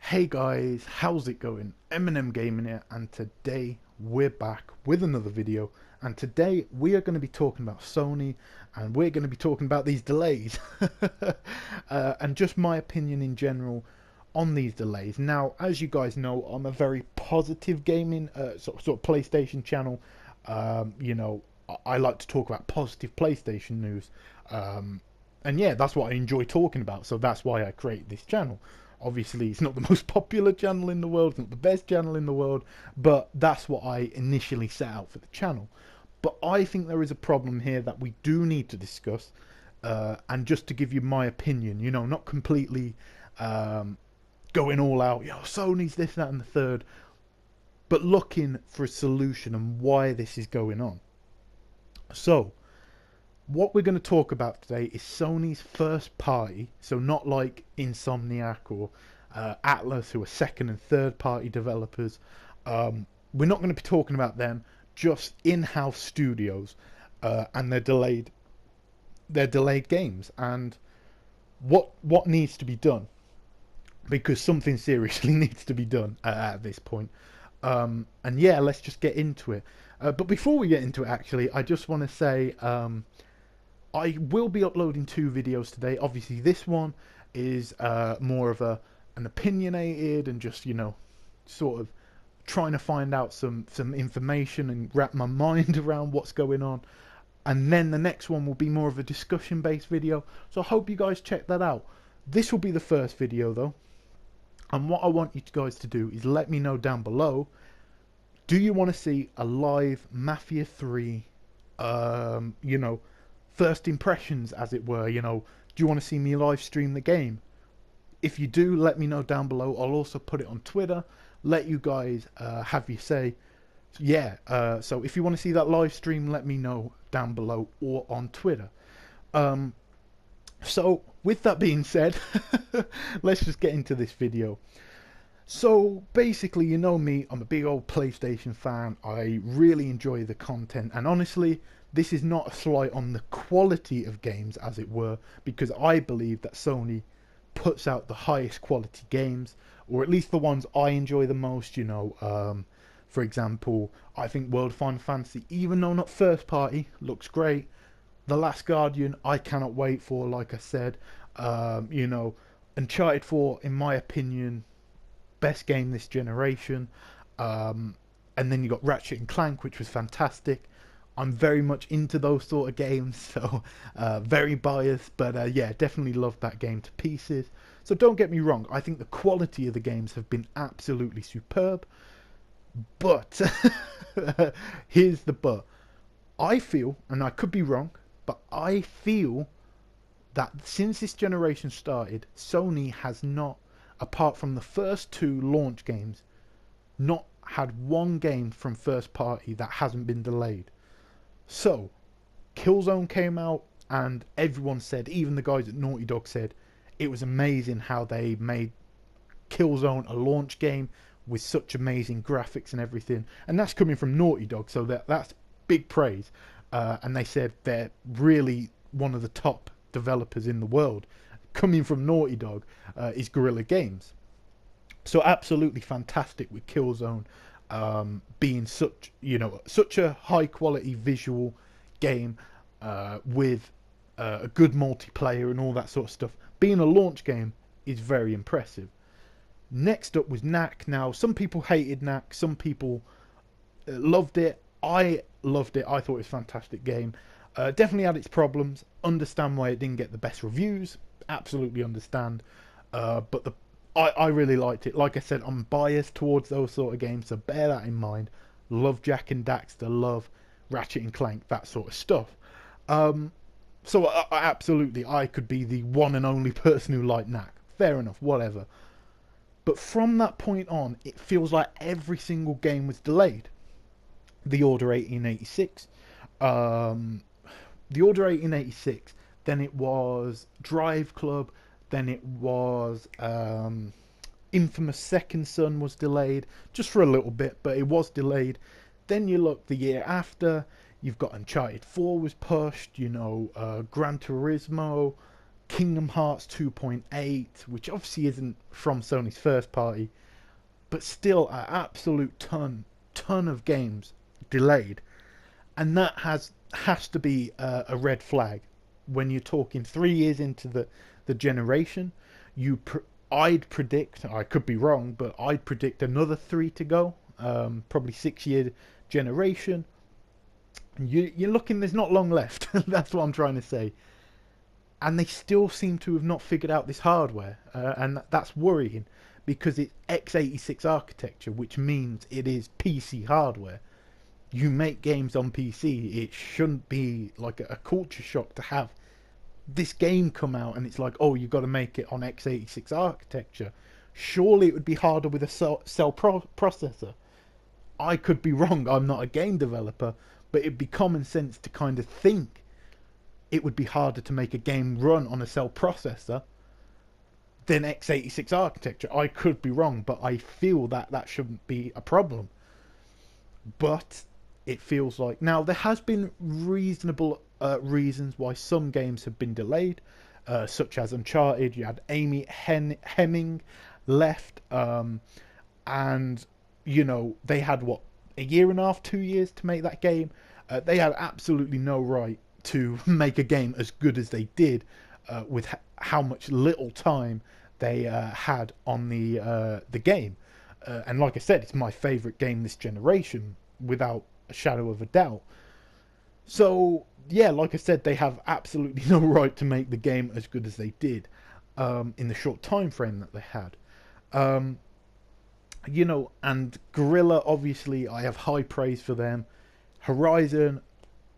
Hey guys, how's it going? Eminem Gaming here, and today we're back with another video. And today we are going to be talking about Sony, and we're going to be talking about these delays, and just my opinion in general on these delays. Now, as you guys know, I'm a very positive gaming sort of PlayStation channel. I like to talk about positive PlayStation news, and yeah, that's what I enjoy talking about. So that's why I create this channel. Obviously, it's not the most popular channel in the world, it's not the best channel in the world, but that's what I initially set out for the channel. But I think there is a problem here that we do need to discuss, and just to give you my opinion, not completely going all out, Sony's this, that, and the third, but looking for a solution and why this is going on. So, what we're going to talk about today is Sony's first party, so not like Insomniac or Atlas, who are second and third party developers. We're not going to be talking about them, just in-house studios and their delayed games, and what needs to be done, because something seriously needs to be done at this point. And yeah, let's just get into it. But before we get into it, actually, I just want to say I will be uploading 2 videos today. Obviously, this one is more of an opinionated and just, sort of trying to find out some information and wrap my mind around what's going on. And then the next one will be more of a discussion-based video. So I hope you guys check that out. This will be the first video, though. And what I want you guys to do is let me know down below, do you want to see a live Mafia 3, first impressions, as it were? Do you want to see me live stream the game? If you do, let me know down below. I'll also put it on Twitter, let you guys have your say. So if you want to see that live stream, let me know down below or on Twitter. So with that being said, let's just get into this video. So basically, you know me, I'm a big old PlayStation fan. I really enjoy the content, and honestly, this is not a slight on the quality of games, as it were, because I believe that Sony puts out the highest quality games, or at least the ones I enjoy the most. For example, I think World of Final Fantasy, even though not first party, looks great. The Last Guardian, I cannot wait for, like I said. Uncharted 4, in my opinion, best game this generation. And then you got Ratchet and Clank, which was fantastic. I'm very much into those sort of games, so very biased, but yeah, definitely love that game to pieces. So don't get me wrong, I think the quality of the games have been absolutely superb, but here's the but. I feel, and I could be wrong, but I feel that since this generation started, Sony has not, apart from the first 2 launch games, not had one game from first party that hasn't been delayed. So, Killzone came out, and everyone said, even the guys at Naughty Dog said, it was amazing how they made Killzone a launch game with such amazing graphics and everything. And that's coming from Naughty Dog, so that's big praise. And they said they're really one of the top developers in the world. Coming from Naughty Dog is Guerrilla Games. So absolutely fantastic with Killzone being such a high quality visual game with a good multiplayer and all that sort of stuff. Being a launch game is very impressive. Next up was Knack. Now, some people hated Knack, some people loved it. I loved it. I thought it was a fantastic game. Definitely had its problems. Understand why it didn't get the best reviews. Absolutely understand. But I really liked it. Like I said, I'm biased towards those sort of games, so bear that in mind. Love Jack and Daxter, love Ratchet and Clank, that sort of stuff. So absolutely, I could be the one and only person who liked Knack. Fair enough, whatever. But from that point on, it feels like every single game was delayed. The Order 1886, then it was Drive Club, then it was Infamous Second Son was delayed, just for a little bit, but it was delayed. Then you look the year after, you've got Uncharted 4 was pushed, Gran Turismo, Kingdom Hearts 2.8, which obviously isn't from Sony's first party, but still an absolute ton of games delayed, and that has to be a red flag when you're talking 3 years into the generation. I'd predict, I could be wrong, but I'd predict another 3 to go. Probably 6 year generation. You're looking, there's not long left. That's what I'm trying to say. And they still seem to have not figured out this hardware, and that's worrying because it's x86 architecture, which means it is PC hardware. You make games on PC, it shouldn't be like a culture shock to have this game come out and it's like, oh, you've got to make it on x86 architecture. Surely it would be harder with a cell processor. I could be wrong, I'm not a game developer, but it'd be common sense to kind of think it would be harder to make a game run on a cell processor than x86 architecture. I could be wrong, but I feel that that shouldn't be a problem. But it feels like now there has been reasonable reasons why some games have been delayed, such as Uncharted. You had Amy Hemming left, and you know they had what, a year and a half, 2 years to make that game. They had absolutely no right to make a game as good as they did, with how much little time they had on the game. And like I said, it's my favourite game this generation, without a shadow of a doubt. So yeah, like I said, they have absolutely no right to make the game as good as they did, in the short time frame that they had. You know, and Guerrilla, obviously, I have high praise for them. Horizon,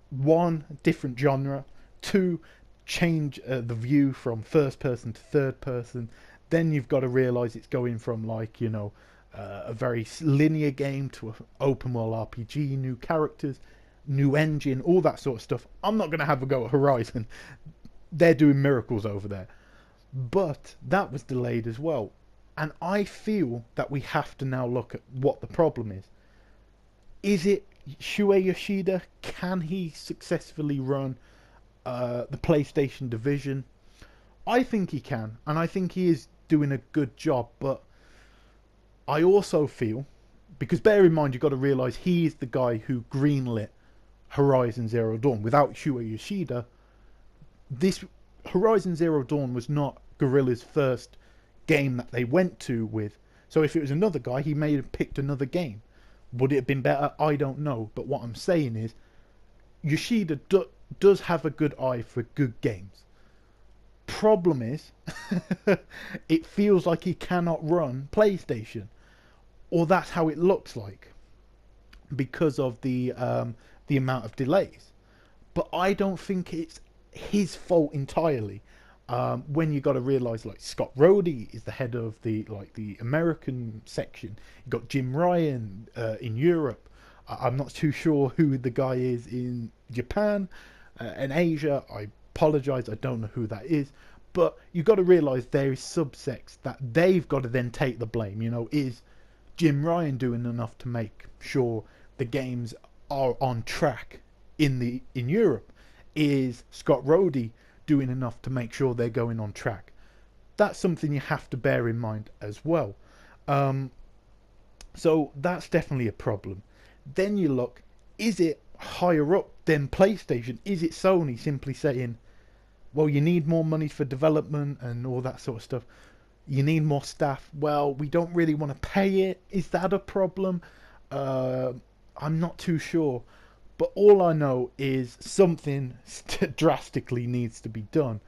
one, different genre. Two, change the view from first person to third person. Then you've got to realise it's going from, like, you know, a very linear game to an open world RPG, new characters, new engine, all that sort of stuff. I'm not going to have a go at Horizon. They're doing miracles over there. But that was delayed as well. And I feel that we have to now look at what the problem is. Is it Shuei Yoshida? Can he successfully run the PlayStation division? I think he can, and I think he is doing a good job. But I also feel, because bear in mind, you've got to realise he is the guy who greenlit Horizon Zero Dawn. Without Shuei Yoshida, this Horizon Zero Dawn was not Guerrilla's first game that they went to with. So if it was another guy, he may have picked another game. Would it have been better? I don't know. But what I'm saying is, Yoshida does have a good eye for good games. Problem is, it feels like he cannot run PlayStation, or that's how it looks like, because of the amount of delays. But I don't think it's his fault entirely. When you got to realise, like, Scott Rhodey is the head of the American section. You got Jim Ryan in Europe. I'm not too sure who the guy is in Japan and Asia. I apologise, I don't know who that is. But you got to realise there is subsects that they've got to then take the blame. You know, is Jim Ryan doing enough to make sure the games are on track in Europe? Is Scott Rhodey doing enough to make sure they're going on track? That's something you have to bear in mind as well. So that's definitely a problem. Then you look, is it higher up than PlayStation? Is it Sony simply saying, well, you need more money for development and all that sort of stuff, you need more staff, well, we don't really want to pay it? Is that a problem? I'm not too sure. But all I know is something drastically needs to be done.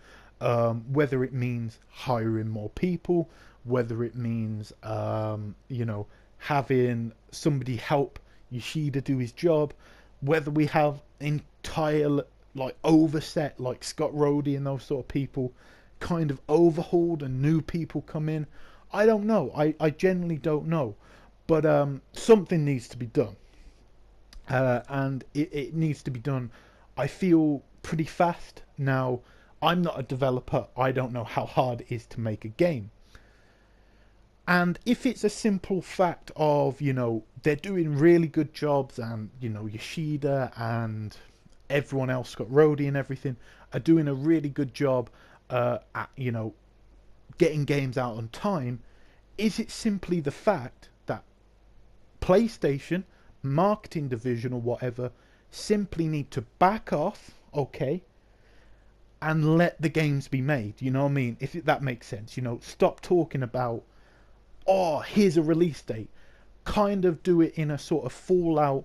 Whether it means hiring more people, whether it means, you know, having somebody help Yoshida do his job, whether we have entire, like, overset, like Scott Rhodey and those sort of people kind of overhauled and new people come in. I don't know. I genuinely don't know. But something needs to be done. And it needs to be done, I feel, pretty fast. Now, I'm not a developer. I don't know how hard it is to make a game. And if it's a simple fact of, you know, they're doing really good jobs and, you know, Yoshida and everyone else, Scott Rhodey and everything, are doing a really good job at, you know, getting games out on time? Is it simply the fact that PlayStation, marketing division or whatever, simply need to back off, okay, and let the games be made? You know what I mean? If that makes sense, you know, stop talking about, oh, here's a release date. Kind of do it in a sort of Fallout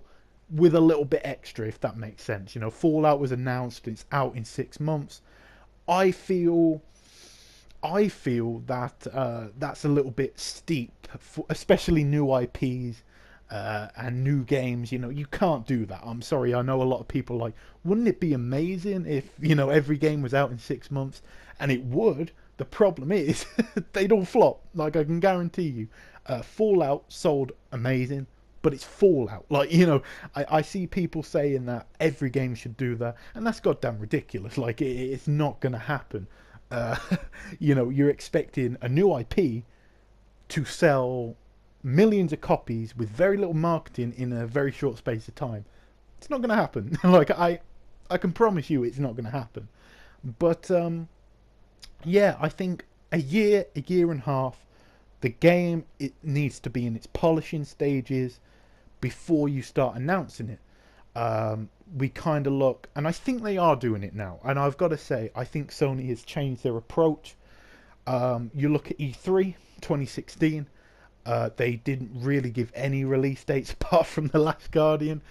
with a little bit extra, if that makes sense. You know, Fallout was announced, it's out in 6 months. I feel that that's a little bit steep, for especially new IPs and new games. You know, you can't do that. I'm sorry. I know a lot of people are like, wouldn't it be amazing if, you know, every game was out in 6 months? And it would. The problem is they'd all flop. Like, I can guarantee you. Fallout sold amazing, but it's Fallout. Like, you know, I see people saying that every game should do that, and that's goddamn ridiculous. Like, it's not going to happen. Uh, you know, you're expecting a new IP to sell millions of copies with very little marketing in a very short space of time. It's not going to happen. Like, I can promise you it's not going to happen. But yeah, I think a year and a half, the game, it needs to be in its polishing stages before you start announcing it. We kind of look, and I think they are doing it now. And I've got to say, I think Sony has changed their approach. You look at E3 2016, they didn't really give any release dates apart from The Last Guardian,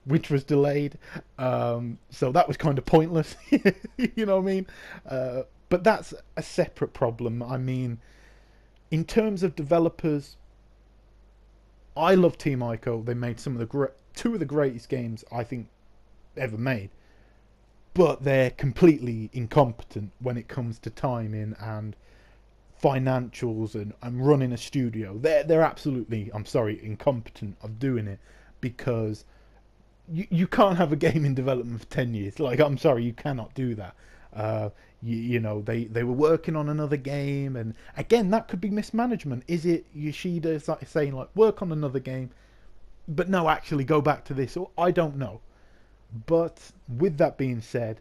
which was delayed. So that was kind of pointless. You know what I mean? But that's a separate problem. I mean, in terms of developers, I love Team Ico. They made some of the two of the greatest games I think ever made. But they're completely incompetent when it comes to timing and financials and running a studio. They're absolutely, I'm sorry, incompetent of doing it, because you can't have a game in development for 10 years. Like, I'm sorry, you cannot do that. You know, they were working on another game, and again, that could be mismanagement. Is it Yoshida saying, like, work on another game, but no, actually go back to this? Or I don't know. But with that being said,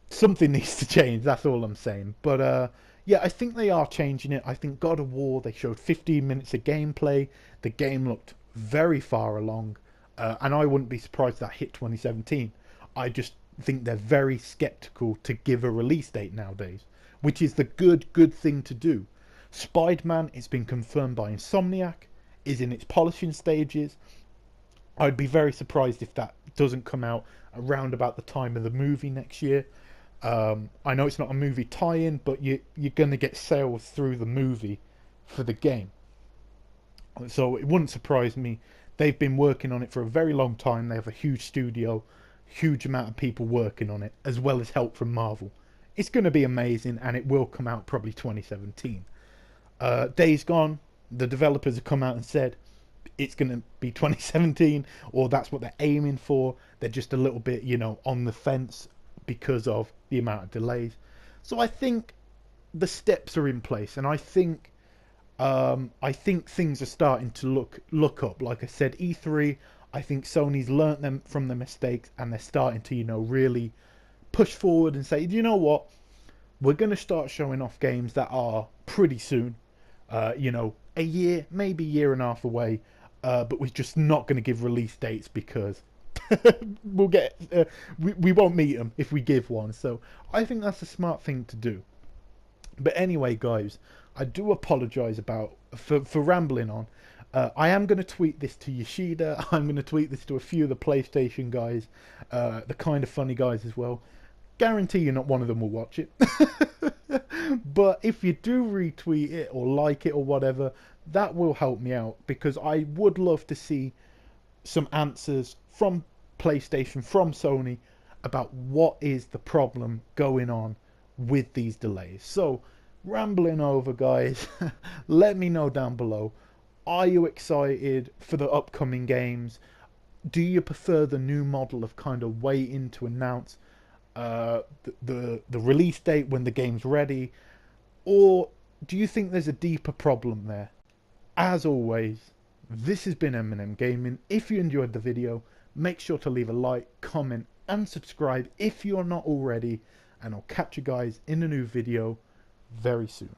something needs to change. That's all I'm saying. But yeah, I think they are changing it. I think God of War, they showed 15 minutes of gameplay. The game looked very far along, and I wouldn't be surprised that hit 2017. I just think they're very skeptical to give a release date nowadays, which is the good thing to do. Spider-Man, it's been confirmed by Insomniac, is in its polishing stages. I'd be very surprised if that doesn't come out around about the time of the movie next year. I know it's not a movie tie-in, but you're going to get sales through the movie for the game. So it wouldn't surprise me. They've been working on it for a very long time. They have a huge studio, huge amount of people working on it, as well as help from Marvel. It's going to be amazing, and it will come out probably 2017. Days Gone, the developers have come out and said it's going to be 2017, or that's what they're aiming for. They're just a little bit, you know, on the fence because of the amount of delays. So I think the steps are in place, and I think things are starting to look up. Like I said, E3, I think Sony's learnt them from their mistakes, and they're starting to, you know, really push forward and say, you know what, we're going to start showing off games that are pretty soon, you know, a year, maybe year and a half away, but we're just not going to give release dates because we'll get we won't meet them if we give one. So I think that's a smart thing to do. But anyway, guys, I do apologize for rambling on. I am going to tweet this to Yoshida. I'm going to tweet this to a few of the PlayStation guys, the kind of funny guys as well. Guarantee you not one of them will watch it. But if you do retweet it or like it or whatever, that will help me out, because I would love to see some answers from PlayStation, from Sony, about what is the problem going on with these delays. So, rambling over, guys, let me know down below. Are you excited for the upcoming games? Do you prefer the new model of kind of waiting to announce the release date when the game's ready? Or do you think there's a deeper problem there? As always, this has been Eminem Gaming. If you enjoyed the video, make sure to leave a like, comment and subscribe if you're not already. and I'll catch you guys in a new video very soon.